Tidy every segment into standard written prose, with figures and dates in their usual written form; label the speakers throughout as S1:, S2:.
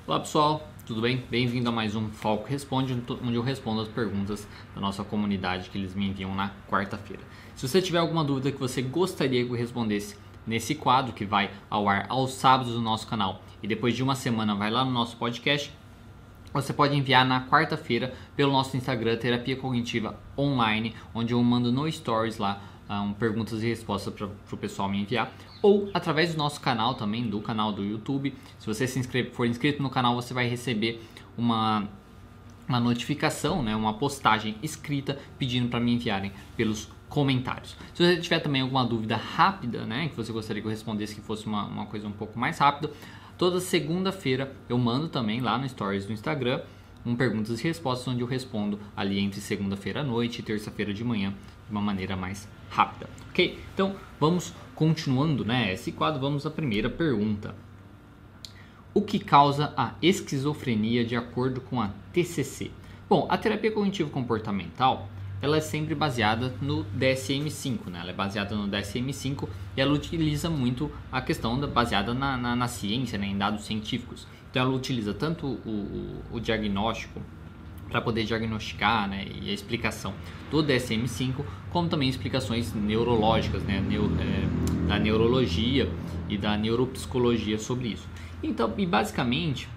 S1: Olá pessoal, tudo bem? Bem-vindo a mais um Falco Responde, onde eu respondo as perguntas da nossa comunidade que eles me enviam na quarta-feira. Se você tiver alguma dúvida que você gostaria que eu respondesse nesse quadro que vai ao ar aos sábados no nosso canal e depois de uma semana vai lá no nosso podcast, você pode enviar na quarta-feira pelo nosso Instagram, Terapia Cognitiva Online, onde eu mando no Stories lá perguntas e respostas para o pessoal me enviar, ou através do nosso canal também, do canal do YouTube. Se você for inscrito no canal, você vai receber uma notificação, né, uma postagem escrita pedindo para me enviarem pelos comentários. Se você tiver também alguma dúvida rápida, né, que você gostaria que eu respondesse, que fosse uma coisa um pouco mais rápida, toda segunda-feira eu mando também lá no Stories do Instagram perguntas e respostas, onde eu respondo ali entre segunda-feira à noite e terça-feira de manhã de uma maneira mais rápida. Ok? Então vamos continuando, né? Esse quadro, vamos à primeira pergunta. O que causa a esquizofrenia de acordo com a TCC? Bom, a terapia cognitivo-comportamental ela é sempre baseada no DSM-5, né? Ela é baseada no DSM-5 e ela utiliza muito a questão baseada na ciência, né? Em dados científicos. Então ela utiliza tanto o diagnóstico para poder diagnosticar, né, e a explicação do DSM-5, como também explicações neurológicas, né, da neurologia e da neuropsicologia sobre isso. Então, e basicamente,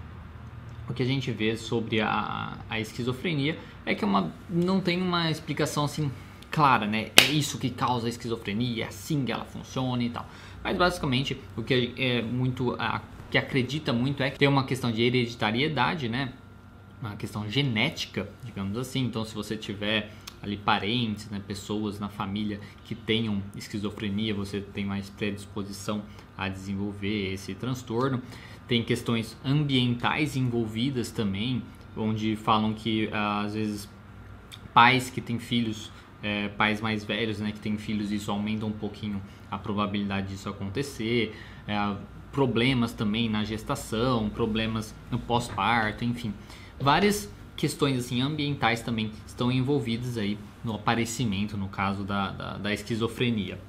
S1: o que a gente vê sobre a esquizofrenia é que não tem uma explicação assim clara, né? É isso que causa a esquizofrenia, é assim que ela funciona e tal. Mas basicamente o que é muito que acredita muito é que tem uma questão de hereditariedade, né? Uma questão genética, digamos assim. Então, se você tiver ali parentes, né, pessoas na família que tenham esquizofrenia, você tem mais predisposição a desenvolver esse transtorno. Tem questões ambientais envolvidas também, onde falam que às vezes pais que têm filhos, pais mais velhos, né, que têm filhos, isso aumenta um pouquinho a probabilidade disso acontecer. Problemas também na gestação, problemas no pós-parto, enfim, várias questões assim ambientais também estão envolvidas aí no aparecimento, no caso da esquizofrenia.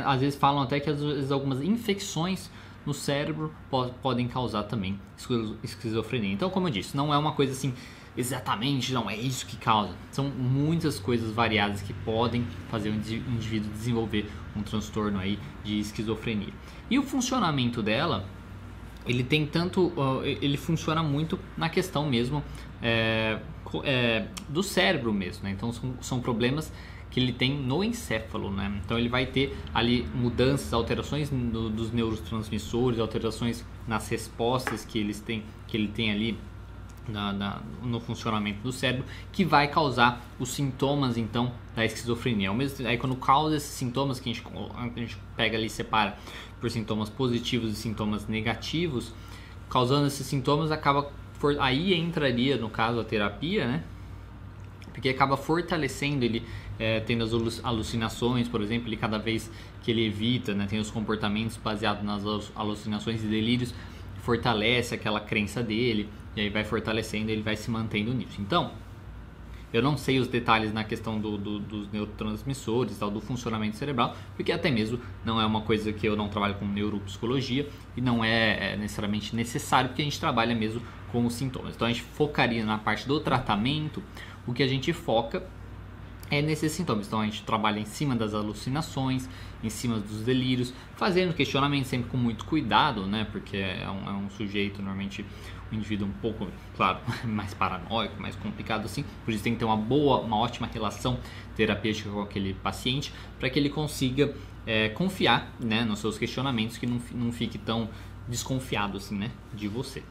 S1: Às vezes falam até que às vezes algumas infecções no cérebro podem causar também esquizofrenia. Então, como eu disse, não é uma coisa assim exatamente, não é isso que causa. São muitas coisas variadas que podem fazer o indivíduo desenvolver um transtorno aí de esquizofrenia. E o funcionamento dela, ele funciona muito na questão mesmo do cérebro mesmo, né? Então são problemas que ele tem no encéfalo, né? Então ele vai ter ali mudanças, alterações dos neurotransmissores, alterações nas respostas que ele tem ali no funcionamento do cérebro, que vai causar os sintomas então da esquizofrenia. Aí quando causa esses sintomas, que a gente pega ali e separa por sintomas positivos e sintomas negativos, causando esses sintomas, aí entraria no caso a terapia, né? Porque acaba fortalecendo ele, tendo as alucinações, por exemplo, ele cada vez que ele evita, né, tem os comportamentos baseados nas alucinações e delírios, fortalece aquela crença dele, e aí vai fortalecendo, ele vai se mantendo nisso. Então, eu não sei os detalhes na questão dos neurotransmissores, do funcionamento cerebral, porque até mesmo não é uma coisa que eu não trabalho com neuropsicologia e não é necessariamente necessário, porque a gente trabalha mesmo com os sintomas. Então a gente focaria na parte do tratamento, o que a gente foca é nesses sintomas. Então a gente trabalha em cima das alucinações, em cima dos delírios, fazendo questionamento sempre com muito cuidado, né? Porque é um sujeito, normalmente um indivíduo um pouco, claro, mais paranoico, mais complicado assim. Por isso tem que ter uma ótima relação terapêutica com aquele paciente, para que ele consiga confiar, né, nos seus questionamentos, que não fique tão desconfiado assim, né, de você.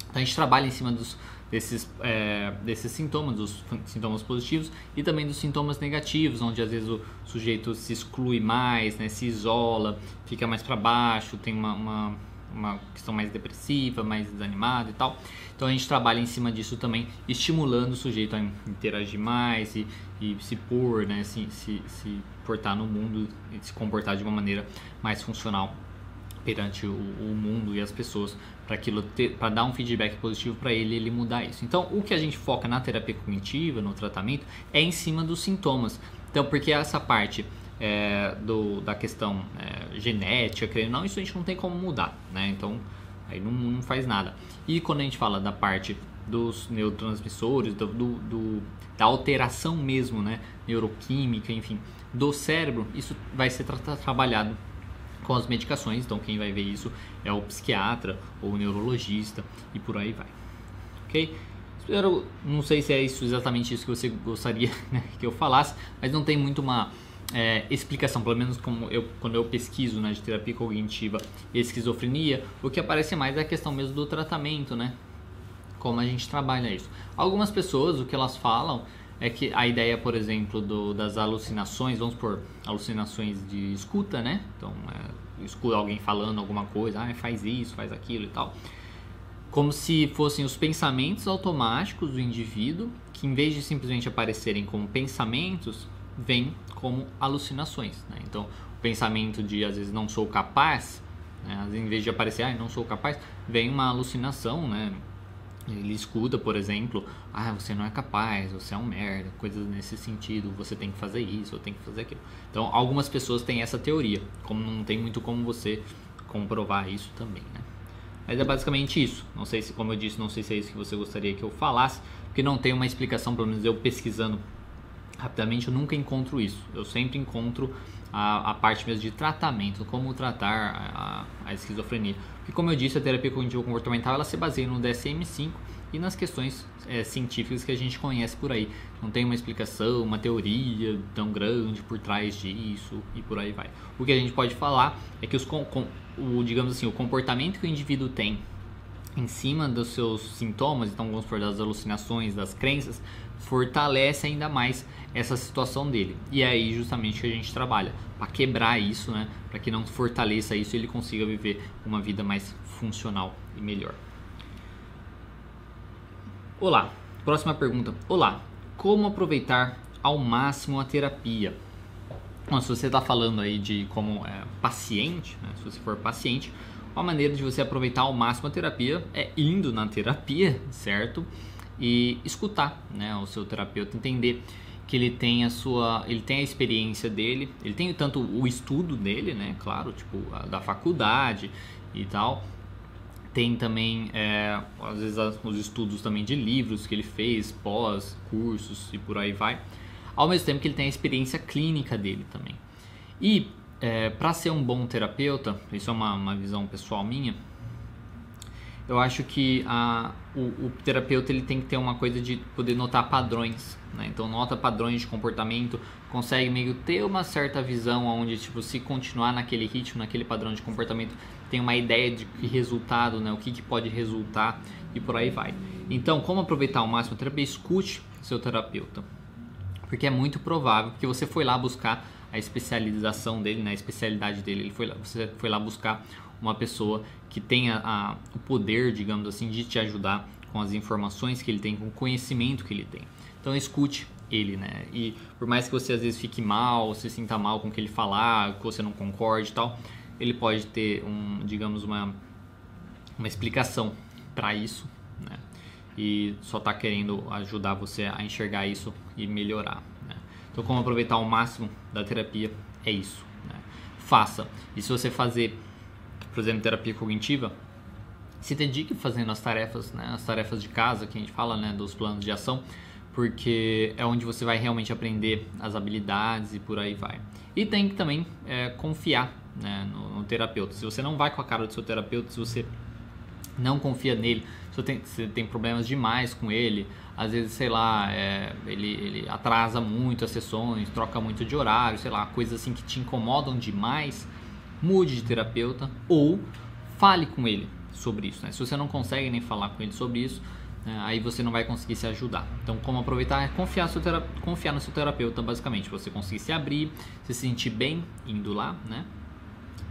S1: Então a gente trabalha em cima desses sintomas, dos sintomas positivos e também dos sintomas negativos, onde às vezes o sujeito se exclui mais, né, se isola, fica mais para baixo, tem uma questão mais depressiva, mais desanimada e tal. Então a gente trabalha em cima disso também, estimulando o sujeito a interagir mais e se pôr, né, se portar no mundo e se comportar de uma maneira mais funcional perante o mundo e as pessoas, para dar um feedback positivo para ele mudar isso. Então, o que a gente foca na terapia cognitiva, no tratamento, é em cima dos sintomas. Então, porque essa parte da questão genética, creio não, isso a gente não tem como mudar, né? Então, aí não faz nada. E quando a gente fala da parte dos neurotransmissores, da alteração mesmo, né, neuroquímica, enfim, do cérebro, isso vai ser trabalhado com as medicações. Então quem vai ver isso é o psiquiatra ou o neurologista e por aí vai, ok? Não sei se é isso, exatamente isso que você gostaria, né, que eu falasse, mas não tem muito uma explicação, pelo menos quando eu pesquiso, né, de terapia cognitiva e esquizofrenia, o que aparece mais é a questão mesmo do tratamento, né, como a gente trabalha isso. Algumas pessoas, o que elas falam é que a ideia, por exemplo, das alucinações, vamos por alucinações de escuta, né, então escuta alguém falando alguma coisa, faz isso, faz aquilo e tal, como se fossem os pensamentos automáticos do indivíduo, que em vez de simplesmente aparecerem como pensamentos, vêm como alucinações, né? Então, o pensamento de, às vezes, não sou capaz, né? Em vez de aparecer, não sou capaz, vem uma alucinação, né? Ele escuta, por exemplo, você não é capaz, você é um merda, coisas nesse sentido, você tem que fazer isso, eu tenho que fazer aquilo. Então, algumas pessoas têm essa teoria, como não tem muito como você comprovar isso também, né? Mas é basicamente isso. Não sei se, como eu disse, não sei se é isso que você gostaria que eu falasse, porque não tem uma explicação, pelo menos eu pesquisando rapidamente, eu nunca encontro isso. Eu sempre encontro a parte mesmo de tratamento, como tratar a esquizofrenia. Porque, como eu disse, a terapia cognitivo-comportamental ela se baseia no DSM-5 e nas questões científicas que a gente conhece por aí. Não tem uma explicação, uma teoria tão grande por trás disso e por aí vai. O que a gente pode falar é que digamos assim, o comportamento que o indivíduo tem em cima dos seus sintomas, então vamos falar das alucinações, das crenças, fortalece ainda mais essa situação dele. E é aí justamente que a gente trabalha, para quebrar isso, né? Para que não fortaleça isso e ele consiga viver uma vida mais funcional e melhor. Olá, próxima pergunta. Olá, como aproveitar ao máximo a terapia? Bom, se você está falando aí de como paciente, né? Se você for paciente, uma maneira de você aproveitar ao máximo a terapia é indo na terapia, certo? E escutar, né, o seu terapeuta, entender que ele tem a experiência dele, ele tem tanto o estudo dele, né, claro, tipo da faculdade e tal, tem também às vezes os estudos também de livros que ele fez, pós, cursos e por aí vai, ao mesmo tempo que ele tem a experiência clínica dele também. E para ser um bom terapeuta, isso é uma visão pessoal minha, eu acho que o terapeuta ele tem que ter uma coisa de poder notar padrões, né? Então nota padrões de comportamento, consegue meio ter uma certa visão onde, tipo, se continuar naquele ritmo, naquele padrão de comportamento, tem uma ideia de que resultado, né? O que pode resultar e por aí vai. Então, como aproveitar ao máximo a terapia? Escute seu terapeuta, porque é muito provável que você foi lá buscar a especialização dele, né? A especialidade dele, você foi lá buscar uma pessoa que tenha o poder, digamos assim, de te ajudar com as informações que ele tem, com o conhecimento que ele tem. Então escute ele, né? E por mais que você às vezes fique mal, se sinta mal com o que ele falar, que você não concorde e tal, ele pode ter digamos uma explicação para isso, né? E só tá querendo ajudar você a enxergar isso e melhorar, né? Então, como aproveitar ao máximo da terapia é isso, né? Faça. E se você fazer, por exemplo, terapia cognitiva, se dedique fazendo as tarefas, né? As tarefas de casa que a gente fala, né? Dos planos de ação, porque é onde você vai realmente aprender as habilidades e por aí vai. E tem que também confiar, né, no terapeuta. Se você não vai com a cara do seu terapeuta, se você não confia nele, se você tem problemas demais com ele, às vezes, sei lá, ele atrasa muito as sessões, troca muito de horário, sei lá, coisas assim que te incomodam demais, mude de terapeuta ou fale com ele sobre isso, né? Se você não consegue nem falar com ele sobre isso, aí você não vai conseguir se ajudar. Então, como aproveitar é confiar no seu terapeuta, basicamente. Você conseguir se abrir, se sentir bem indo lá, né,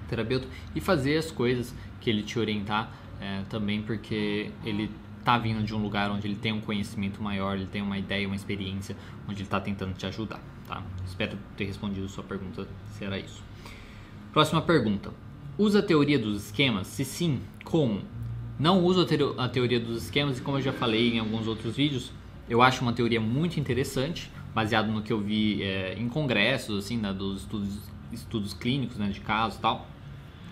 S1: terapeuta, e fazer as coisas que ele te orientar, também porque ele tá vindo de um lugar onde ele tem um conhecimento maior, ele tem uma ideia, uma experiência, onde ele está tentando te ajudar, tá? Espero ter respondido a sua pergunta, se era isso. Próxima pergunta. Usa a teoria dos esquemas? Se sim, como? Não uso a teoria dos esquemas e, como eu já falei em alguns outros vídeos, eu acho uma teoria muito interessante, baseado no que eu vi em congressos, assim, né, dos estudos clínicos, né, de casos e tal.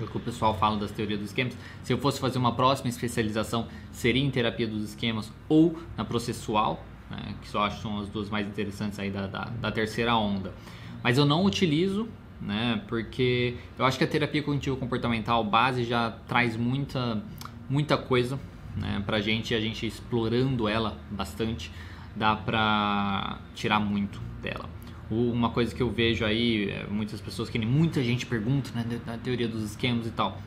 S1: é o que o pessoal fala das teorias dos esquemas. Se eu fosse fazer uma próxima especialização, seria em terapia dos esquemas ou na processual, né, que eu acho que são as duas mais interessantes aí da terceira onda. Mas eu não utilizo, né, porque eu acho que a terapia cognitivo-comportamental base já traz muita coisa, né, pra gente, e a gente explorando ela bastante, dá pra tirar muito dela. Uma coisa que eu vejo aí, muitas pessoas, que nem muita gente pergunta, né, da teoria dos esquemas e tal,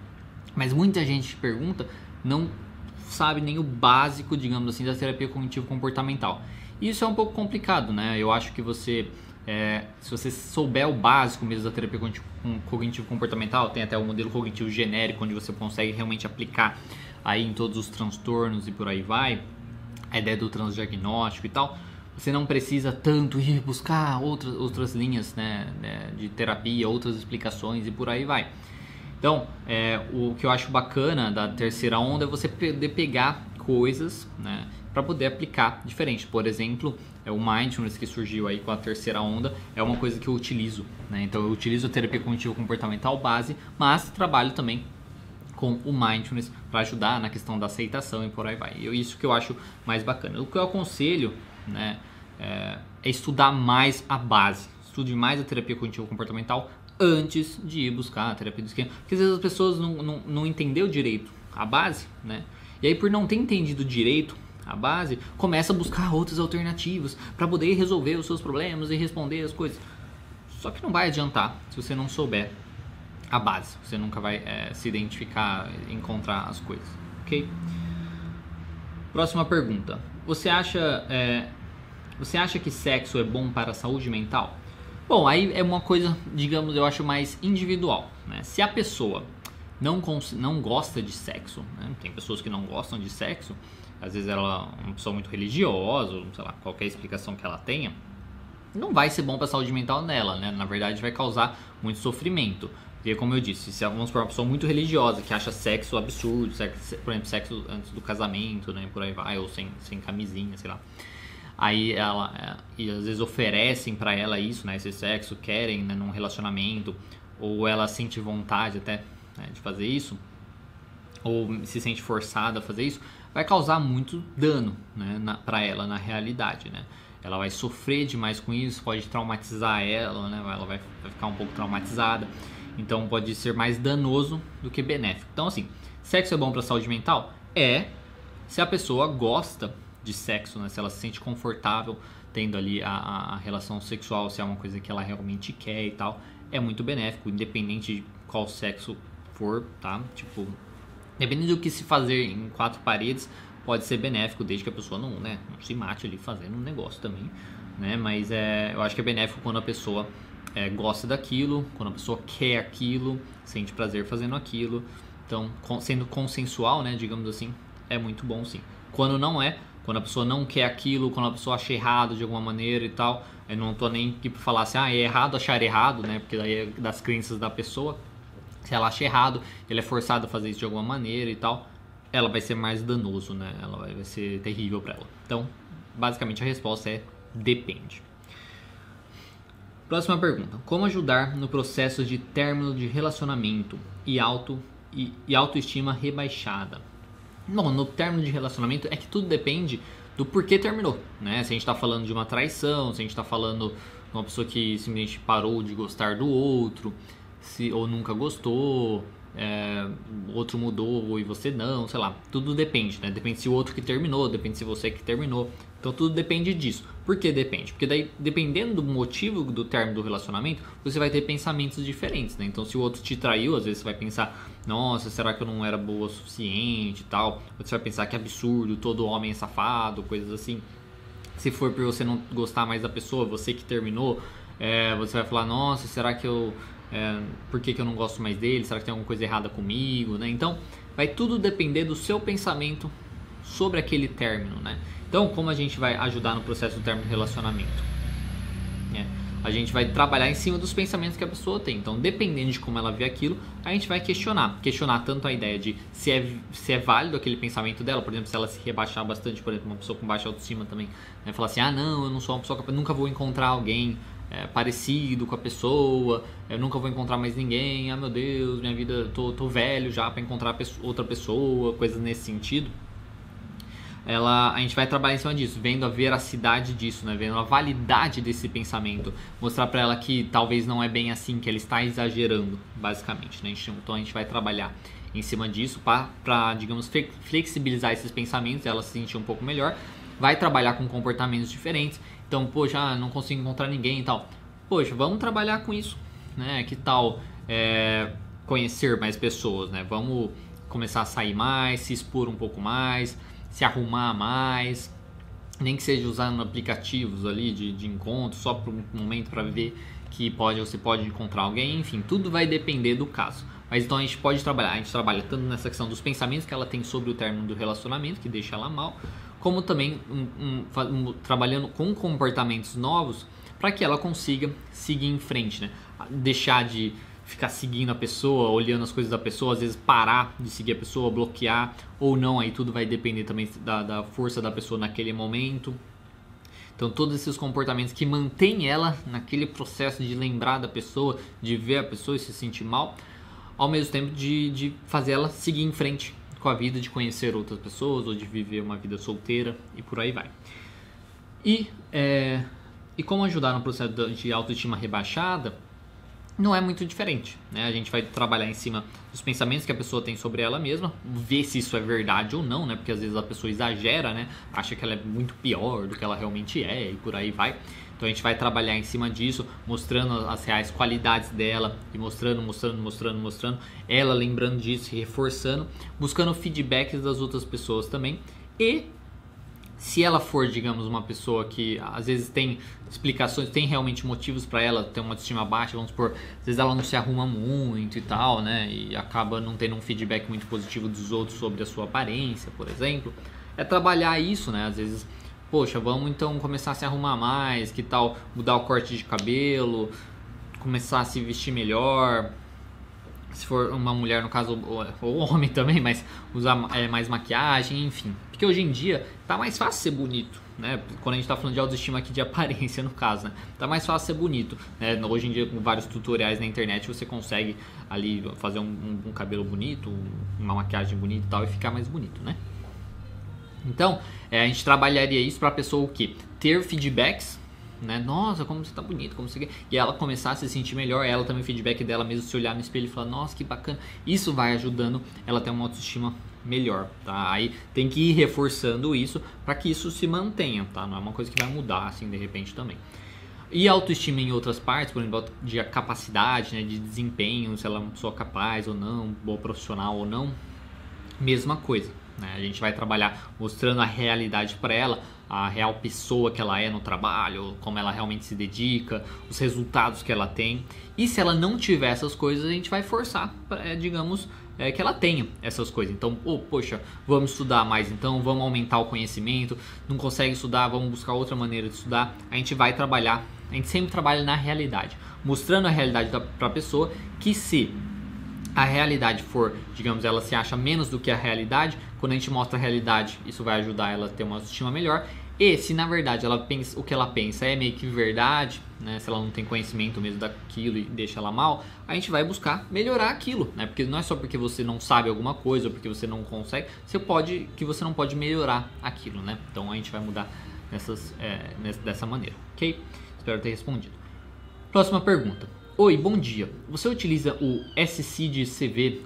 S1: mas muita gente pergunta, não sabe nem o básico, digamos assim, da terapia cognitivo-comportamental. Isso é um pouco complicado, né? Eu acho que você, se você souber o básico mesmo da terapia cognitivo-comportamental, tem até o modelo cognitivo genérico, onde você consegue realmente aplicar aí em todos os transtornos e por aí vai, a ideia do transdiagnóstico e tal. Você não precisa tanto ir buscar outras linhas, né, de terapia, outras explicações e por aí vai. Então, o que eu acho bacana da terceira onda é você poder pegar coisas, né, para poder aplicar diferente. Por exemplo, o Mindfulness, que surgiu aí com a terceira onda, é uma coisa que eu utilizo, né? Então eu utilizo a terapia cognitivo-comportamental base, mas trabalho também com o Mindfulness para ajudar na questão da aceitação e por aí vai. Isso que eu acho mais bacana. O que eu aconselho, né, é estudar mais a base. Estude mais a terapia cognitivo-comportamental antes de ir buscar a terapia do esquema. Porque às vezes as pessoas não entenderam direito a base, né? E aí, por não ter entendido direito a base, começa a buscar outras alternativas para poder resolver os seus problemas e responder as coisas. Só que não vai adiantar se você não souber a base. Você nunca vai se identificar, encontrar as coisas, ok? Próxima pergunta. Você acha que sexo é bom para a saúde mental? Bom, aí é uma coisa, digamos, eu acho mais individual, né? Se a pessoa não gosta de sexo, né? Tem pessoas que não gostam de sexo, às vezes ela é uma pessoa muito religiosa, ou sei lá, qualquer explicação que ela tenha, não vai ser bom para a saúde mental dela, né? Na verdade vai causar muito sofrimento. Porque, como eu disse, se vamos para uma pessoa muito religiosa, que acha sexo absurdo, por exemplo, sexo antes do casamento, né, por aí vai, ou sem camisinha, sei lá. Aí e às vezes oferecem para ela isso, né, esse sexo, querem, né, num relacionamento, ou ela sente vontade até, né, de fazer isso, ou se sente forçada a fazer isso, vai causar muito dano, né, para ela na realidade, né. Ela vai sofrer demais com isso, pode traumatizar ela, né, ela vai ficar um pouco traumatizada. Então pode ser mais danoso do que benéfico. Então assim, sexo é bom para a saúde mental? Se a pessoa gosta de sexo, né? Se ela se sente confortável tendo ali a relação sexual, se é uma coisa que ela realmente quer e tal, é muito benéfico, independente de qual sexo for, tá? Tipo, dependendo do que se fazer em quatro paredes, pode ser benéfico, desde que a pessoa não se mate ali fazendo um negócio também, né? Mas eu acho que é benéfico quando a pessoa gosta daquilo, quando a pessoa quer aquilo, sente prazer fazendo aquilo. Então, sendo consensual, né, digamos assim, é muito bom sim. Quando não quando a pessoa não quer aquilo, quando a pessoa acha errado de alguma maneira e tal, eu não tô nem aqui pra falar assim, é errado achar errado, né, porque daí é das crenças da pessoa. Se ela acha errado, ele é forçado a fazer isso de alguma maneira e tal, ela vai ser mais danoso, né, ela vai ser terrível pra ela. Então, basicamente a resposta é depende. Próxima pergunta. Como ajudar no processo de término de relacionamento e autoestima rebaixada? Bom, no término de relacionamento é que tudo depende do porquê terminou, né? Se a gente está falando de uma traição, se a gente está falando de uma pessoa que simplesmente parou de gostar do outro, ou nunca gostou, o outro mudou e você não, sei lá, tudo depende, né? Depende se o outro que terminou, depende se você que terminou, então tudo depende disso. Por que depende? Porque daí, dependendo do motivo do término do relacionamento, você vai ter pensamentos diferentes, né? Então se o outro te traiu, às vezes você vai pensar, nossa, será que eu não era boa o suficiente e tal? Ou você vai pensar que absurdo, todo homem é safado, coisas assim. Se for por você não gostar mais da pessoa, você que terminou, você vai falar, nossa, será que por que eu não gosto mais dele? Será que tem alguma coisa errada comigo, né? Então, vai tudo depender do seu pensamento sobre aquele término, né? Então, como a gente vai ajudar no processo do término do relacionamento? A gente vai trabalhar em cima dos pensamentos que a pessoa tem. Então, dependendo de como ela vê aquilo, a gente vai questionar tanto a ideia de se é válido aquele pensamento dela. Por exemplo, se ela se rebaixar bastante, por exemplo, uma pessoa com baixa autoestima também, né? Falar assim, não, eu não sou uma pessoa capaz, nunca vou encontrar alguém parecido com a pessoa, eu nunca vou encontrar mais ninguém, ah meu Deus, minha vida, tô velho já para encontrar outra pessoa, coisas nesse sentido. A gente vai trabalhar em cima disso, vendo a veracidade disso, né? Vendo a validade desse pensamento, mostrar para ela que talvez não é bem assim, que ela está exagerando, basicamente, né? Então a gente vai trabalhar em cima disso para, digamos, flexibilizar esses pensamentos, ela se sentir um pouco melhor. Vai trabalhar com comportamentos diferentes. Então, poxa, não consigo encontrar ninguém e tal. Poxa, vamos trabalhar com isso, né? Que tal conhecer mais pessoas, né? Vamos começar a sair mais, se expor um pouco mais, se arrumar mais, nem que seja usando aplicativos ali de encontro, só por um momento para ver que você pode encontrar alguém. Enfim, tudo vai depender do caso. Mas então a gente trabalha tanto nessa questão dos pensamentos que ela tem sobre o término do relacionamento, que deixa ela mal, como também trabalhando com comportamentos novos para que ela consiga seguir em frente, né? Deixar de ficar seguindo a pessoa, olhando as coisas da pessoa, às vezes parar de seguir a pessoa, bloquear ou não, aí tudo vai depender também da força da pessoa naquele momento. Então todos esses comportamentos que mantêm ela naquele processo de lembrar da pessoa, de ver a pessoa e se sentir mal, ao mesmo tempo de fazer ela seguir em frente com a vida, de conhecer outras pessoas ou de viver uma vida solteira e por aí vai. E como ajudar no processo de autoestima rebaixada? Não é muito diferente, né? A gente vai trabalhar em cima dos pensamentos que a pessoa tem sobre ela mesma, ver se isso é verdade ou não, né? Porque às vezes a pessoa exagera, né? Acha que ela é muito pior do que ela realmente é e por aí vai. Então a gente vai trabalhar em cima disso, mostrando as reais qualidades dela e mostrando, ela lembrando disso e reforçando, buscando feedbacks das outras pessoas também. E se ela for, digamos, uma pessoa que às vezes tem explicações, tem realmente motivos para ela ter uma autoestima baixa, vamos supor, às vezes ela não se arruma muito e tal, né? E acaba não tendo um feedback muito positivo dos outros sobre a sua aparência, por exemplo. É trabalhar isso, né? Às vezes, poxa, vamos então começar a se arrumar mais, que tal mudar o corte de cabelo, começar a se vestir melhor. Se for uma mulher, no caso, ou homem também, mas usar mais maquiagem, enfim. Porque hoje em dia tá mais fácil ser bonito, né? Quando a gente tá falando de autoestima aqui, de aparência no caso, né? Tá mais fácil ser bonito, né? Hoje em dia, com vários tutoriais na internet, você consegue ali fazer um cabelo bonito, uma maquiagem bonita e tal, e ficar mais bonito, né? Então, a gente trabalharia isso pra pessoa o quê? Ter feedbacks, né? Nossa, como você tá bonito, como você... E ela começar a se sentir melhor, ela também, o feedback dela mesmo, se olhar no espelho e falar, nossa, que bacana. Isso vai ajudando ela a ter uma autoestima melhor, tá? Aí tem que ir reforçando isso para que isso se mantenha, tá? Não é uma coisa que vai mudar assim de repente também. E a autoestima em outras partes, por exemplo, de capacidade, né, de desempenho, se ela é uma pessoa capaz ou não, boa profissional ou não, mesma coisa, né? A gente vai trabalhar mostrando a realidade para ela, a real pessoa que ela é no trabalho, como ela realmente se dedica, os resultados que ela tem. E se ela não tiver essas coisas, a gente vai forçar, digamos, que ela tenha essas coisas. Então, poxa, vamos estudar mais então, vamos aumentar o conhecimento. Não consegue estudar, vamos buscar outra maneira de estudar. A gente vai trabalhar, a gente sempre trabalha na realidade, mostrando a realidade para a pessoa, que se a realidade for, digamos, ela se acha menos do que a realidade, quando a gente mostra a realidade, isso vai ajudar ela a ter uma autoestima melhor. E se na verdade ela pensa, o que ela pensa é meio que verdade, né? Se ela não tem conhecimento mesmo daquilo e deixa ela mal, a gente vai buscar melhorar aquilo, né? Porque não é só porque você não sabe alguma coisa ou porque você não consegue, você não pode melhorar aquilo, né? Então a gente vai mudar dessa maneira, ok? Espero ter respondido. Próxima pergunta. Oi, bom dia. Você utiliza o SCID-CV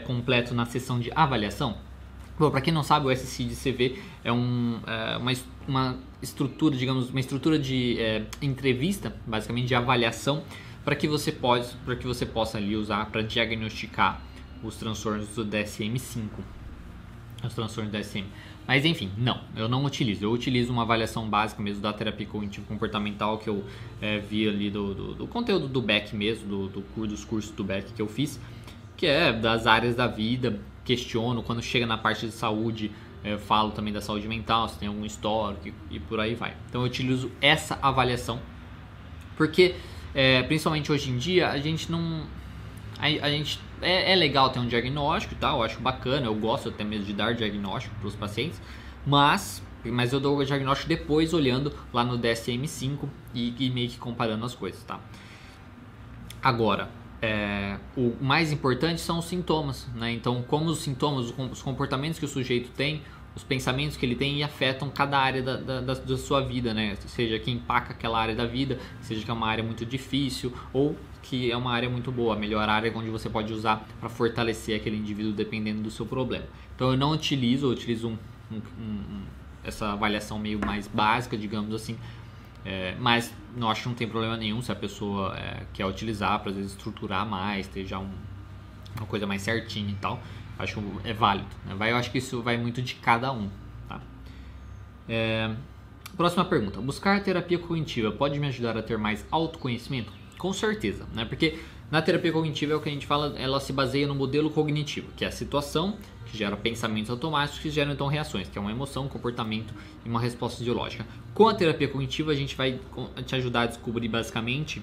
S1: completo na sessão de avaliação? Bom, para quem não sabe, o SCID-CV é uma estrutura, digamos, uma estrutura de entrevista, basicamente de avaliação, para que você possa ali usar para diagnosticar os transtornos do DSM-5, os transtornos do DSM. Mas enfim, não, eu não utilizo. Eu utilizo uma avaliação básica mesmo da terapia cognitivo-comportamental que eu vi ali do conteúdo do Beck mesmo, dos cursos do Beck que eu fiz, que é das áreas da vida. Questiono, quando chega na parte de saúde, falo também da saúde mental, se tem algum histórico e por aí vai. Então eu utilizo essa avaliação, porque principalmente hoje em dia a gente não... É legal ter um diagnóstico e tal, eu acho bacana, eu gosto até mesmo de dar diagnóstico para os pacientes, mas Mas eu dou o diagnóstico depois, olhando lá no DSM-5 e meio que comparando as coisas, tá? Agora, o mais importante são os sintomas, né? Então, como os sintomas, os comportamentos que o sujeito tem, os pensamentos que ele tem afetam cada área da sua vida, né? Seja que empaca aquela área da vida, seja que é uma área muito difícil ou que é uma área muito boa, a melhor área onde você pode usar para fortalecer aquele indivíduo dependendo do seu problema. Então, eu utilizo essa avaliação meio mais básica, digamos assim, mas não acho que não tem problema nenhum se a pessoa quer utilizar para às vezes estruturar mais, ter já uma coisa mais certinha e tal. Acho que é válido, né? Eu acho que isso vai muito de cada um, tá? Próxima pergunta. Buscar terapia cognitiva pode me ajudar a ter mais autoconhecimento? Com certeza, né? Porque na terapia cognitiva é o que a gente fala, ela se baseia no modelo cognitivo, que é a situação que gera pensamentos automáticos que geram então reações, que é uma emoção, um comportamento e uma resposta ideológica. Com a terapia cognitiva a gente vai te ajudar a descobrir basicamente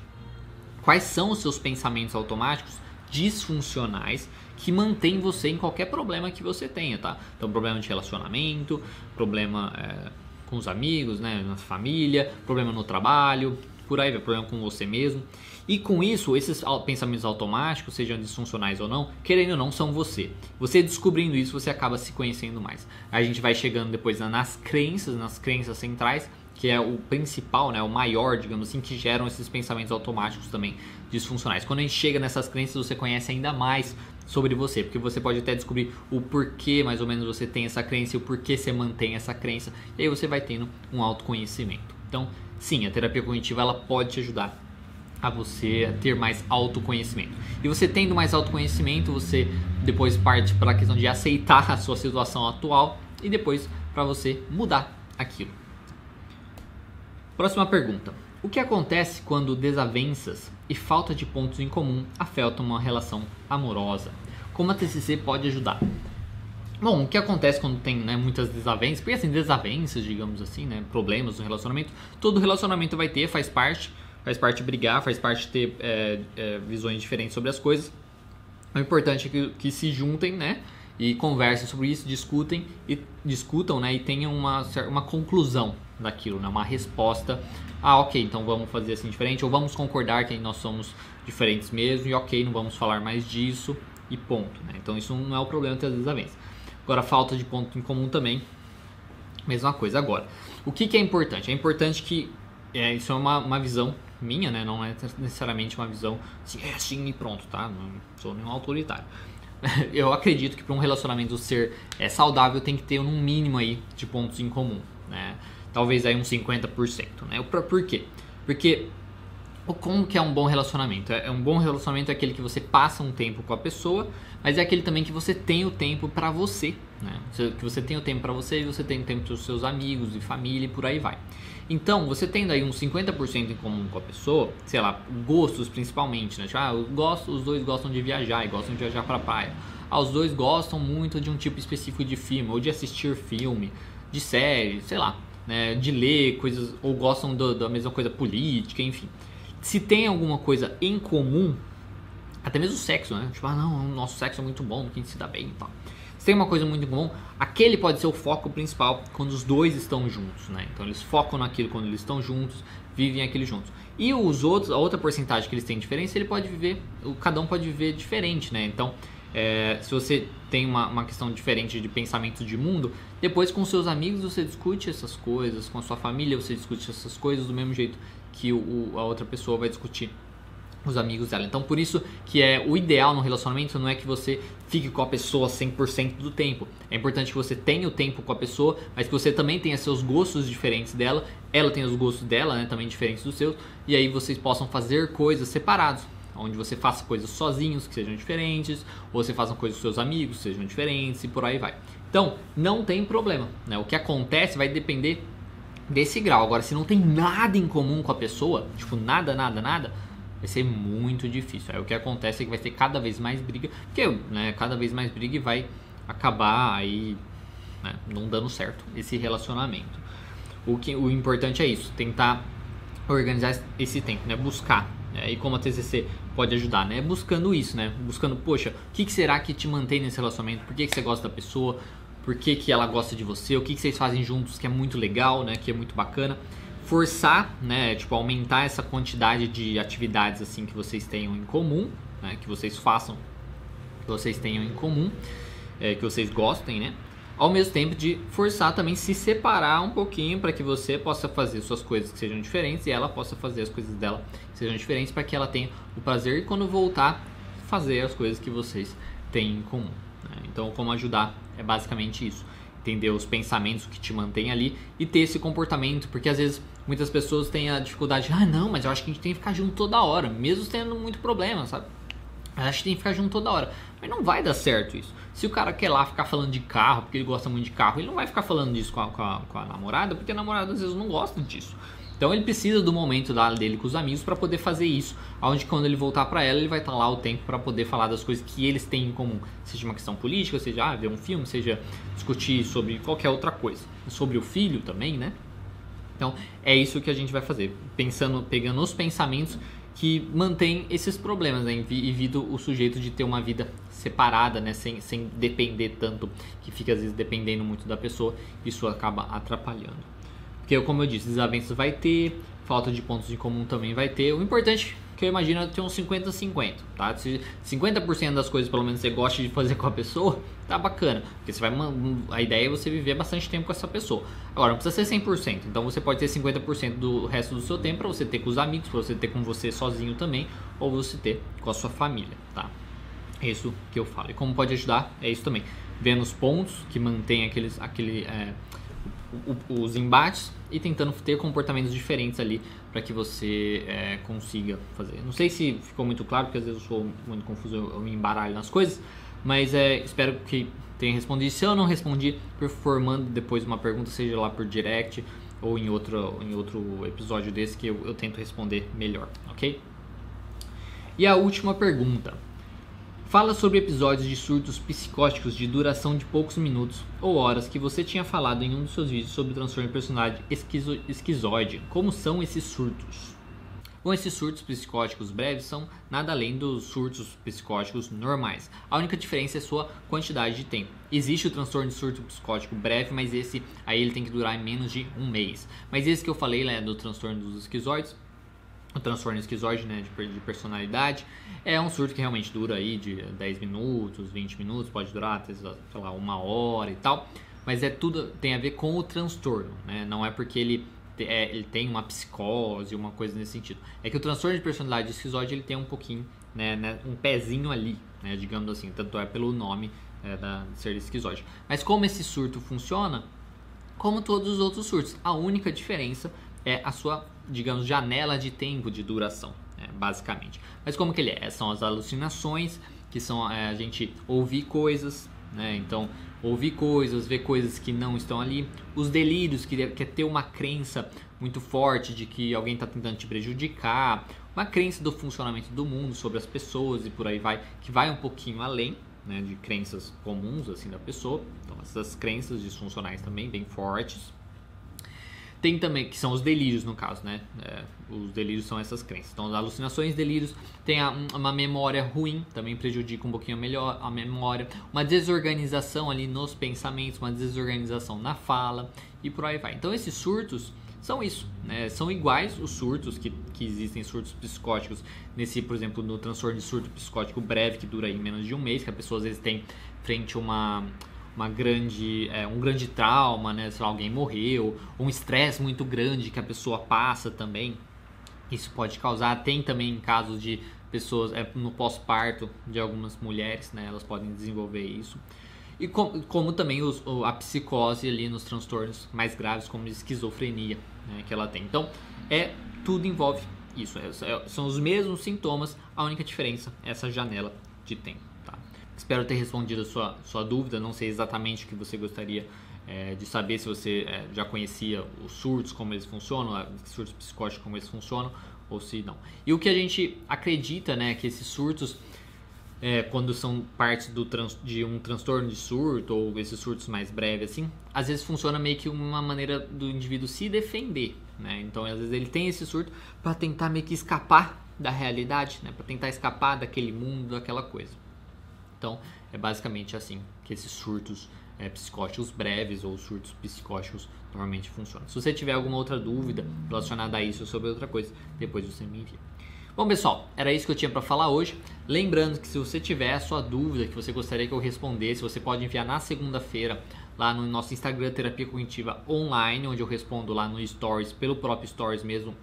S1: quais são os seus pensamentos automáticos disfuncionais que mantêm você em qualquer problema que você tenha, tá? Então, problema de relacionamento, problema com os amigos, né, na família, problema no trabalho, por aí vai, problema com você mesmo. E com isso, esses pensamentos automáticos, sejam disfuncionais ou não, querendo ou não, são você. Você descobrindo isso, você acaba se conhecendo mais. A gente vai chegando depois nas crenças centrais, que é o principal, né, o maior, digamos assim, que geram esses pensamentos automáticos também disfuncionais. Quando a gente chega nessas crenças, você conhece ainda mais sobre você, porque você pode até descobrir o porquê mais ou menos você tem essa crença e o porquê você mantém essa crença, e aí você vai tendo um autoconhecimento. Então, sim, a terapia cognitiva ela pode te ajudar a você ter mais autoconhecimento. E você tendo mais autoconhecimento, você depois parte para a questão de aceitar a sua situação atual e depois para você mudar aquilo. Próxima pergunta. O que acontece quando desavenças e falta de pontos em comum afetam uma relação amorosa? Como a TCC pode ajudar? Bom, o que acontece quando tem, né, muitas desavenças? Porque assim, desavenças, digamos assim, né, problemas no relacionamento, todo relacionamento vai ter, faz parte brigar, faz parte ter visões diferentes sobre as coisas. O importante é que se juntem, né, e conversem sobre isso, discutam, né, e tenham uma conclusão daquilo, né, uma resposta. Ok, então vamos fazer assim diferente, ou vamos concordar que nós somos diferentes mesmo, e ok, não vamos falar mais disso, e ponto, né? Então isso não é o problema ter as desavenças. Agora, falta de ponto em comum também, mesma coisa. Agora, o que é importante? É importante que isso é uma visão minha, né? Não é necessariamente uma visão assim, assim e pronto, tá? Não sou nenhum autoritário. Eu acredito que para um relacionamento ser saudável tem que ter um mínimo aí de pontos em comum, né? Talvez aí uns 50%, né? Por quê? Porque como que é um bom relacionamento? Um bom relacionamento é aquele que você passa um tempo com a pessoa, mas é aquele também que você tem o tempo para você, né? Que você tem o tempo para você e você tem o tempo para os seus amigos e família e por aí vai. Então, você tendo aí uns 50% em comum com a pessoa, sei lá, gostos principalmente, né? Tipo, os dois gostam de viajar e gostam de viajar para a praia. Os dois gostam muito de um tipo específico de filme, ou de assistir filme, de série, sei lá, né? De ler coisas, ou gostam da mesma coisa política, enfim. Se tem alguma coisa em comum, até mesmo o sexo, né? Tipo, não, o nosso sexo é muito bom, que a gente se dá bem e tal. Se tem uma coisa muito em comum, aquele pode ser o foco principal quando os dois estão juntos, né? Então eles focam naquilo quando eles estão juntos, vivem aquilo juntos. E os outros, a outra porcentagem que eles têm diferença, cada um pode viver diferente, né? Então, se você tem uma questão diferente de pensamento de mundo, depois com seus amigos você discute essas coisas, com a sua família você discute essas coisas do mesmo jeito que a outra pessoa vai discutir os amigos dela. Então por isso que o ideal no relacionamento não é que você fique com a pessoa 100% do tempo. É importante que você tenha o tempo com a pessoa, mas que você também tenha seus gostos diferentes dela, ela tem os gostos dela, né, também diferentes dos seus, e aí vocês possam fazer coisas separados, onde você faça coisas sozinhos que sejam diferentes, ou você faça coisas com seus amigos que sejam diferentes e por aí vai. Então não tem problema, né? O que acontece vai depender desse grau. Agora, se não tem nada em comum com a pessoa, tipo nada, vai ser muito difícil. Aí o que acontece é que vai ter cada vez mais briga, porque, né, cada vez mais briga e vai acabar aí, né, não dando certo esse relacionamento. O importante é isso, tentar organizar esse tempo, né, buscar. E como a TCC pode ajudar, né? Buscando isso, né? Buscando, poxa, o que será que te mantém nesse relacionamento? Por que você gosta da pessoa? por que ela gosta de você, o que vocês fazem juntos que é muito legal, né, que é muito bacana. Forçar, né, tipo, aumentar essa quantidade de atividades assim que vocês tenham em comum, né, que vocês façam, que vocês tenham em comum, que vocês gostem, né? Ao mesmo tempo de forçar também se separar um pouquinho para que você possa fazer suas coisas que sejam diferentes e ela possa fazer as coisas dela que sejam diferentes, para que ela tenha o prazer de quando voltar fazer as coisas que vocês têm em comum, né? Então, como ajudar é basicamente isso. Entender os pensamentos que te mantêm ali e ter esse comportamento, porque às vezes muitas pessoas têm a dificuldade, não, mas eu acho que a gente tem que ficar junto toda hora, mesmo tendo muito problema, sabe? Eu acho que tem que ficar junto toda hora. Mas não vai dar certo isso. Se o cara quer lá ficar falando de carro, porque ele gosta muito de carro, ele não vai ficar falando disso com a namorada, porque a namorada às vezes não gosta disso. Então ele precisa do momento dele com os amigos para poder fazer isso. Onde quando ele voltar para ela, ele vai estar lá o tempo para poder falar das coisas que eles têm em comum. Seja uma questão política, seja ver um filme, seja discutir sobre qualquer outra coisa. Sobre o filho também, né? Então é isso que a gente vai fazer. Pegando os pensamentos que mantém esses problemas, né? Evita o sujeito de ter uma vida separada, né? Sem depender tanto, que fica às vezes dependendo muito da pessoa, isso acaba atrapalhando. Porque, como eu disse, desavenças vai ter, falta de pontos em comum também vai ter. O importante, que eu imagino, é ter uns 50-50, tá? Se 50% das coisas, pelo menos, você gosta de fazer com a pessoa, tá bacana. Porque a ideia é você viver bastante tempo com essa pessoa. Agora, não precisa ser 100%. Então, você pode ter 50% do resto do seu tempo para você ter com os amigos, para você ter com você sozinho também, ou você ter com a sua família, tá? É isso que eu falo. E como pode ajudar, é isso também. Vendo os pontos que mantém os embates e tentando ter comportamentos diferentes ali para que você consiga fazer. Não sei se ficou muito claro, porque às vezes eu sou muito confuso, eu me embaralho nas coisas, mas espero que tenha respondido. Se eu não respondi, por favor, manda depois uma pergunta, seja lá por direct ou em outro episódio desse que eu tento responder melhor, ok? E a última pergunta. Fala sobre episódios de surtos psicóticos de duração de poucos minutos ou horas que você tinha falado em um dos seus vídeos sobre o transtorno de personalidade esquizoide. Como são esses surtos? Bom, esses surtos psicóticos breves são nada além dos surtos psicóticos normais. A única diferença é a sua quantidade de tempo. Existe o transtorno de surto psicótico breve, mas esse aí ele tem que durar em menos de um mês. Mas esse que eu falei, né, do transtorno dos esquizoides, o transtorno esquizoide, né, de personalidade, é um surto que realmente dura aí de 10 minutos, 20 minutos, pode durar até, sei lá, 1 hora e tal, mas tudo tem a ver com o transtorno, né? Não é porque ele tem uma psicose, uma coisa nesse sentido. É que o transtorno de personalidade esquizoide, ele tem um pouquinho, né, um pezinho ali, né, digamos assim, tanto é pelo nome de ser esquizoide. Mas como esse surto funciona, como todos os outros surtos, a única diferença é a sua, digamos, janela de tempo de duração, né, basicamente. Mas como que ele é? São as alucinações, que são a gente ouvir coisas, né? Então, ouvir coisas, ver coisas que não estão ali. Os delírios, que é ter uma crença muito forte de que alguém está tentando te prejudicar. Uma crença do funcionamento do mundo, sobre as pessoas e por aí vai, que vai um pouquinho além, né, de crenças comuns assim da pessoa. Então, essas crenças disfuncionais também, bem fortes. Tem também, que são os delírios no caso, né? Os delírios são essas crenças. Então, as alucinações, delírios, tem uma memória ruim, também prejudica um pouquinho melhor a memória. Uma desorganização ali nos pensamentos, uma desorganização na fala e por aí vai. Então, esses surtos são isso, né? São iguais os surtos que existem, surtos psicóticos, por exemplo, no transtorno de surto psicótico breve, que dura aí menos de um mês, que a pessoa às vezes tem frente a um grande trauma, né? Se alguém morreu, um estresse muito grande que a pessoa passa também, isso pode causar. Tem também casos de pessoas no pós-parto de algumas mulheres, né? Elas podem desenvolver isso. E como também a psicose ali nos transtornos mais graves, como a esquizofrenia, né, que ela tem. Então, tudo envolve isso. São os mesmos sintomas, a única diferença é essa janela de tempo. Espero ter respondido a sua dúvida. Não sei exatamente o que você gostaria de saber, se você já conhecia os surtos, como eles funcionam, os surtos psicóticos, como eles funcionam, ou se não. E o que a gente acredita, né, que esses surtos, quando são parte de um transtorno de surto, ou esses surtos mais breves, assim, às vezes funciona meio que uma maneira do indivíduo se defender, né? Então, às vezes ele tem esse surto para tentar meio que escapar da realidade, né, para tentar escapar daquele mundo, daquela coisa. Então, é basicamente assim que esses surtos psicóticos breves ou surtos psicóticos normalmente funcionam. Se você tiver alguma outra dúvida relacionada a isso ou sobre outra coisa, depois você me envia. Bom, pessoal, era isso que eu tinha para falar hoje. Lembrando que se você tiver a sua dúvida que você gostaria que eu respondesse, você pode enviar na segunda-feira lá no nosso Instagram Terapia Cognitiva Online, onde eu respondo lá no Stories, pelo próprio Stories mesmo,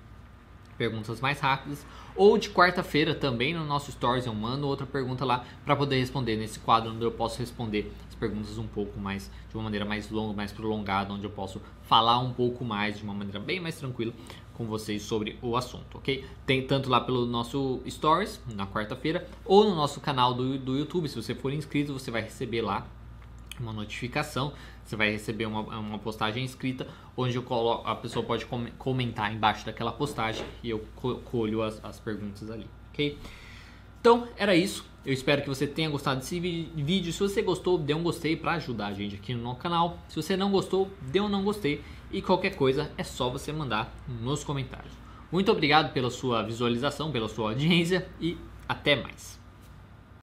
S1: perguntas mais rápidas, ou de quarta-feira também no nosso Stories eu mando outra pergunta lá para poder responder nesse quadro onde eu posso responder as perguntas um pouco mais, de uma maneira mais longa, mais prolongada, onde eu posso falar um pouco mais, de uma maneira bem mais tranquila com vocês sobre o assunto, ok? Tem tanto lá pelo nosso Stories, na quarta-feira, ou no nosso canal do YouTube. Se você for inscrito, você vai receber lá uma notificação, você vai receber uma postagem escrita, onde eu coloco, a pessoa pode comentar embaixo daquela postagem e eu colho as perguntas ali, ok? Então, era isso. Eu espero que você tenha gostado desse vídeo. Se você gostou, dê um gostei para ajudar a gente aqui no canal. Se você não gostou, dê um não gostei. E qualquer coisa é só você mandar nos comentários. Muito obrigado pela sua visualização, pela sua audiência e até mais.